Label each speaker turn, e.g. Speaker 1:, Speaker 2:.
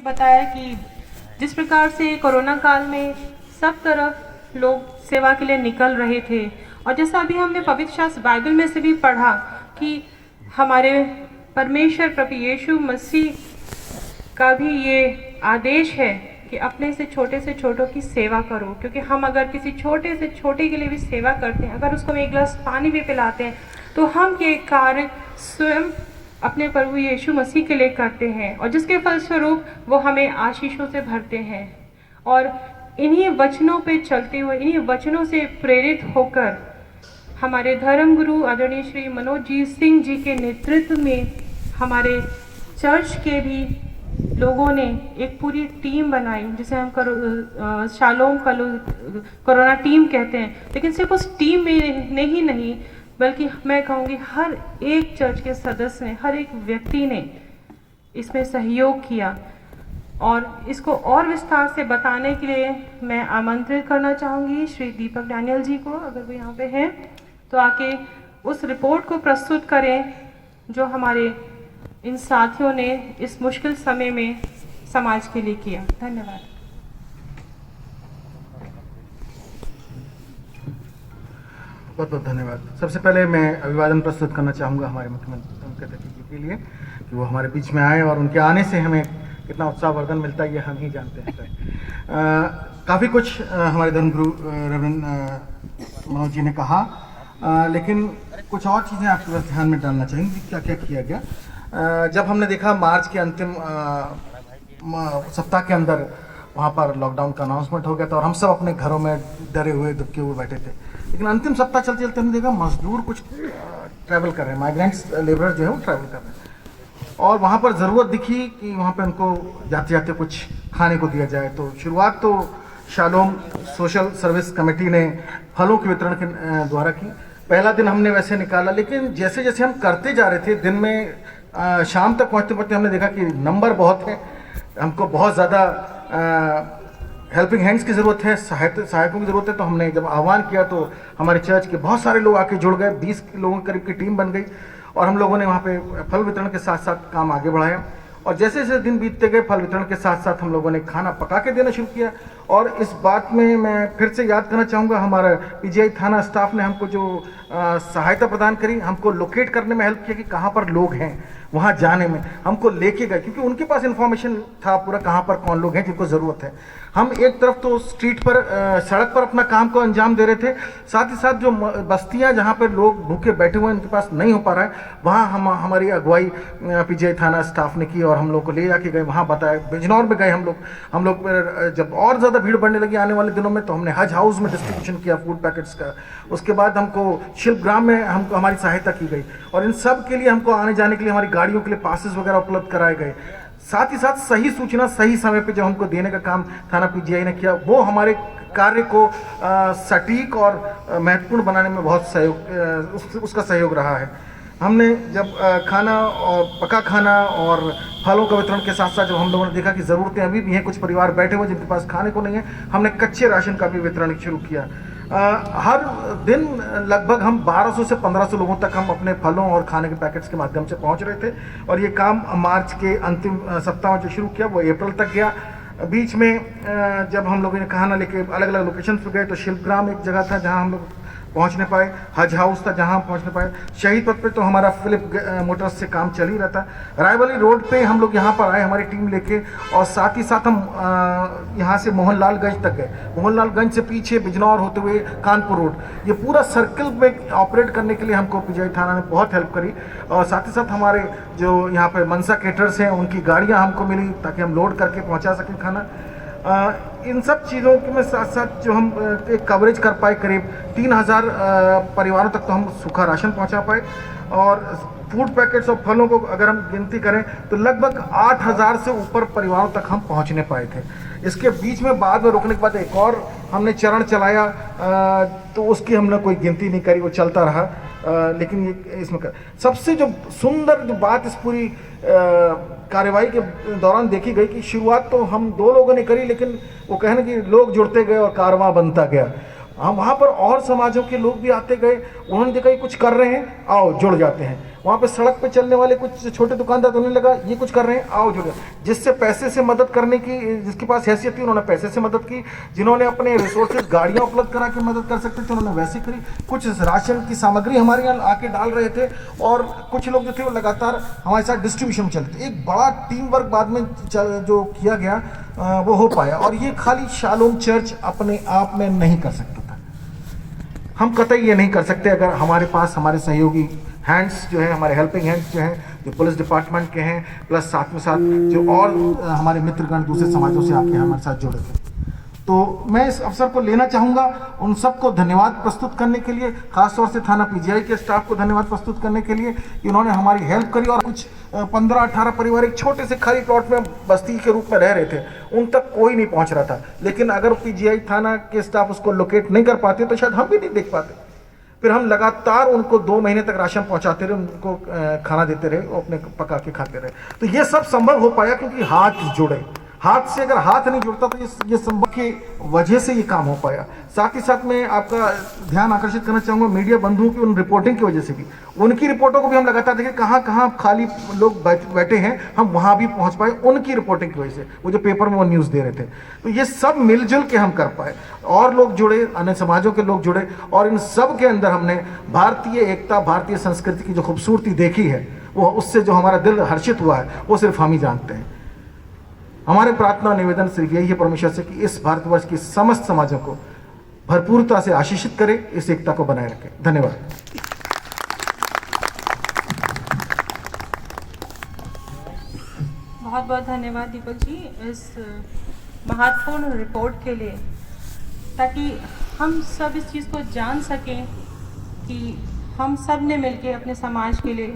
Speaker 1: बताया कि जिस प्रकार से कोरोना काल में सब तरफ लोग सेवा के लिए निकल रहे थे, और जैसा अभी हमने पवित्र शास्त्र बाइबल में से भी पढ़ा कि हमारे परमेश्वर प्रभु यीशु मसीह का भी ये आदेश है कि अपने से छोटों की सेवा करो। क्योंकि हम अगर किसी छोटे से छोटे के लिए भी सेवा करते हैं, अगर उसको हम एक गिलास पानी भी पिलाते हैं, तो हम ये कार्य स्वयं अपने प्रभु यीशु मसीह के लिए करते हैं, और जिसके फलस्वरूप वो हमें आशीषों से भरते हैं। और इन्हीं वचनों पे चलते हुए, इन्हीं वचनों से प्रेरित होकर हमारे धर्म गुरु आदरणीय श्री मनोजीत सिंह जी के नेतृत्व में हमारे चर्च के भी लोगों ने एक पूरी टीम बनाई, जिसे हम शालोम कोरोना टीम कहते हैं। लेकिन सिर्फ उस टीम में ही नहीं, बल्कि मैं कहूँगी हर एक चर्च के सदस्य ने, हर एक व्यक्ति ने इसमें सहयोग किया। और इसको और विस्तार से बताने के लिए मैं आमंत्रित करना चाहूँगी श्री दीपक डैनियल जी को, अगर वो यहाँ पे हैं तो आके उस रिपोर्ट को प्रस्तुत करें जो हमारे इन साथियों ने इस मुश्किल समय में समाज के लिए किया। धन्यवाद।
Speaker 2: बहुत बहुत धन्यवाद। सबसे पहले मैं अभिवादन प्रस्तुत करना चाहूँगा हमारे मुख्यमंत्री जी के लिए कि वो हमारे बीच में आए, और उनके आने से हमें कितना उत्साहवर्धन मिलता है ये हम ही जानते हैं। काफ़ी कुछ हमारे धर्मगुरु रेवरेंड मनोज जी ने कहा, लेकिन कुछ और चीज़ें आपके पास ध्यान में डालना चाहेंगे कि क्या क्या किया गया। जब हमने देखा मार्च के अंतिम सप्ताह के अंदर वहाँ पर लॉकडाउन का अनाउंसमेंट हो गया था, और हम सब अपने घरों में डरे हुए दुबके हुए बैठे थे। लेकिन अंतिम सप्ताह चलते चलते हमने देखा मजदूर कुछ ट्रैवल कर रहे हैं, माइग्रेंट्स लेबर जो है वो ट्रैवल कर रहे हैं, और वहाँ पर ज़रूरत दिखी कि वहाँ पर उनको जाते जाते कुछ खाने को दिया जाए। तो शुरुआत तो शालोम सोशल सर्विस कमेटी ने फलों के वितरण के द्वारा की। पहला दिन हमने वैसे निकाला, लेकिन जैसे जैसे हम करते जा रहे थे, दिन में शाम तक पहुँचते पहुँचते हमने देखा कि नंबर बहुत है, हमको बहुत ज़्यादा हेल्पिंग हैंड्स की ज़रूरत है, सहायकों की ज़रूरत है। तो हमने जब आह्वान किया तो हमारे चर्च के बहुत सारे लोग आके जुड़ गए, 20 लोगों के करीब की टीम बन गई, और हम लोगों ने वहाँ पे फल वितरण के साथ साथ काम आगे बढ़ाया। और जैसे जैसे दिन बीतते गए, फल वितरण के साथ साथ हम लोगों ने खाना पका के देना शुरू किया। और इस बात में मैं फिर से याद करना चाहूँगा, हमारा पीजीआई थाना स्टाफ ने हमको जो सहायता प्रदान करी, हमको लोकेट करने में हेल्प किया कि कहाँ पर लोग हैं, वहाँ जाने में हमको लेके गए, क्योंकि उनके पास इन्फॉर्मेशन था पूरा कहाँ पर कौन लोग हैं जिनको ज़रूरत है। हम एक तरफ तो स्ट्रीट पर सड़क पर अपना काम को अंजाम दे रहे थे, साथ ही साथ जो बस्तियां जहां पर लोग भूखे बैठे हुए हैं, उनके पास नहीं हो पा रहा है, वहां हमारी अगुवाई पीजीआई थाना स्टाफ ने की, और हम लोग को ले जाके गए, वहां बताया। बिजनौर में गए हम लोग जब और ज़्यादा भीड़ बढ़ने लगी आने वाले दिनों में, तो हमने हज हाउस में डिस्ट्रीब्यूशन किया फूड पैकेट्स का। उसके बाद हमको शिल्पग्राम में हमको हमारी सहायता की गई, और इन सब के लिए हमको आने जाने के लिए हमारी गाड़ियों के लिए पासेस वगैरह उपलब्ध कराए गए। साथ ही साथ सही सूचना सही समय पे जो हमको देने का काम थाना पीजीआई ने किया, वो हमारे कार्य को सटीक और महत्वपूर्ण बनाने में बहुत सहयोग उसका सहयोग रहा है। हमने जब खाना और पका खाना और फलों का वितरण के साथ साथ जब हम लोगों ने देखा कि ज़रूरतें अभी भी हैं, कुछ परिवार बैठे हुए जिनके पास खाने को नहीं है, हमने कच्चे राशन का भी वितरण शुरू किया। हर दिन लगभग हम 1200 से 1500 लोगों तक हम अपने फलों और खाने के पैकेट्स के माध्यम से पहुंच रहे थे, और ये काम मार्च के अंतिम सप्ताह में जो शुरू किया वो अप्रैल तक गया। बीच में जब हम लोगों ने खाना लेके अलग अलग लोकेशन पर गए, तो शिल्पग्राम एक जगह था जहां हम लोग पहुंच नहीं पाए, हज हाउस था जहां हम पहुंच नहीं पाए, शहीद पथ पे तो हमारा फिलिप मोटर्स से काम चल ही रहा था। रायबली रोड पे हम लोग यहाँ पर आए हमारी टीम लेके, और साथ ही साथ हम यहाँ से मोहनलालगंज तक गए। मोहनलालगंज से पीछे बिजनौर होते हुए कानपुर रोड, ये पूरा सर्कल में ऑपरेट करने के लिए हमको पीजीआई थाना ने बहुत हेल्प करी। और साथ ही साथ हमारे जो यहाँ पर मनसा केटर्स हैं, उनकी गाड़ियाँ हमको मिली ताकि हम लोड करके पहुँचा सकें खाना। इन सब चीज़ों के में साथ साथ जो हम एक कवरेज कर पाए, करीब 3000 परिवारों तक तो हम सूखा राशन पहुंचा पाए, और फूड पैकेट्स और फलों को अगर हम गिनती करें तो लगभग 8000 से ऊपर परिवारों तक हम पहुंचने पाए थे। इसके बीच में बाद में रोकने के बाद एक और हमने चरण चलाया, तो उसकी हमने कोई गिनती नहीं करी, वो चलता रहा। लेकिन ये इसमें सबसे जो सुंदर जो बात इस पूरी कार्यवाही के दौरान देखी गई कि शुरुआत तो हम 2 लोगों ने करी, लेकिन वो कहने कि लोग जुड़ते गए और कारवां बनता गया। हाँ, वहाँ पर और समाजों के लोग भी आते गए, उन्होंने देखा ये कुछ कर रहे हैं, आओ जुड़ जाते हैं। वहाँ पे सड़क पे चलने वाले कुछ छोटे दुकानदार, तो उन्हें लगा ये कुछ कर रहे हैं, आओ जुड़। जिससे पैसे से मदद करने की, जिसके पास हैसियत थी उन्होंने पैसे से मदद की, जिन्होंने अपने रिसोर्सेज गाड़ियाँ उपलब्ध करा के मदद कर सकते थे उन्होंने वैसे करी। कुछ राशन की सामग्री हमारे यहाँ आके डाल रहे थे, और कुछ लोग जो थे वो लगातार हमारे साथ डिस्ट्रीब्यूशन चलते। एक बड़ा टीम वर्क बाद में जो किया गया वो हो पाया, और ये खाली शालोम चर्च अपने आप में नहीं कर सकता था। हम कतई ये नहीं कर सकते अगर हमारे पास हमारे सहयोगी हैंड्स जो है, हमारे हेल्पिंग हैंड्स जो हैं, जो पुलिस डिपार्टमेंट के हैं, प्लस साथ में साथ जो और हमारे मित्रगण दूसरे समाजों से आके हमारे साथ जुड़े थे। तो मैं इस अवसर को लेना चाहूँगा उन सबको धन्यवाद प्रस्तुत करने के लिए, खासतौर से थाना पीजीआई के स्टाफ को धन्यवाद प्रस्तुत करने के लिए कि उन्होंने हमारी हेल्प करी। और कुछ 15-18 परिवार एक छोटे से खाली प्लॉट में बस्ती के रूप में रह रहे थे, उन तक कोई नहीं पहुँच रहा था। लेकिन अगर पीजीआई थाना के स्टाफ उसको लोकेट नहीं कर पाते तो शायद हम भी नहीं देख पाते। फिर हम लगातार उनको 2 महीने तक राशन पहुंचाते रहे, उनको खाना देते रहे, वो अपने पका के खाते रहे। तो ये सब संभव हो पाया क्योंकि हाथ जुड़े। हाथ से अगर हाथ नहीं जुड़ता तो ये संभव की वजह से ये काम हो पाया। साथ ही साथ मैं आपका ध्यान आकर्षित करना चाहूँगा मीडिया बंधुओं की उन रिपोर्टिंग की वजह से भी, उनकी रिपोर्टों को भी हम लगातार देखें कहाँ कहाँ खाली लोग बैठे हैं, हम वहाँ भी पहुँच पाए उनकी रिपोर्टिंग की वजह से, वो जो पेपर में वो न्यूज़ दे रहे थे। तो ये सब मिलजुल के हम कर पाए, और लोग जुड़े, अन्य समाजों के लोग जुड़े, और इन सब के अंदर हमने भारतीय एकता, भारतीय संस्कृति की जो खूबसूरती देखी है, वो उससे जो हमारा दिल हर्षित हुआ है वो सिर्फ हम ही जानते हैं। हमारे प्रार्थना निवेदन सिर्फ यही है परमेश्वर से कि इस भारतवर्ष की समस्त समाजों को भरपूरता से आशीषित करे, इस एकता को बनाए रखे। धन्यवाद।
Speaker 1: बहुत बहुत धन्यवाद दीपक जी इस महत्वपूर्ण रिपोर्ट के लिए, ताकि हम सब इस चीज़ को जान सकें कि हम सब ने मिलकर अपने समाज के लिए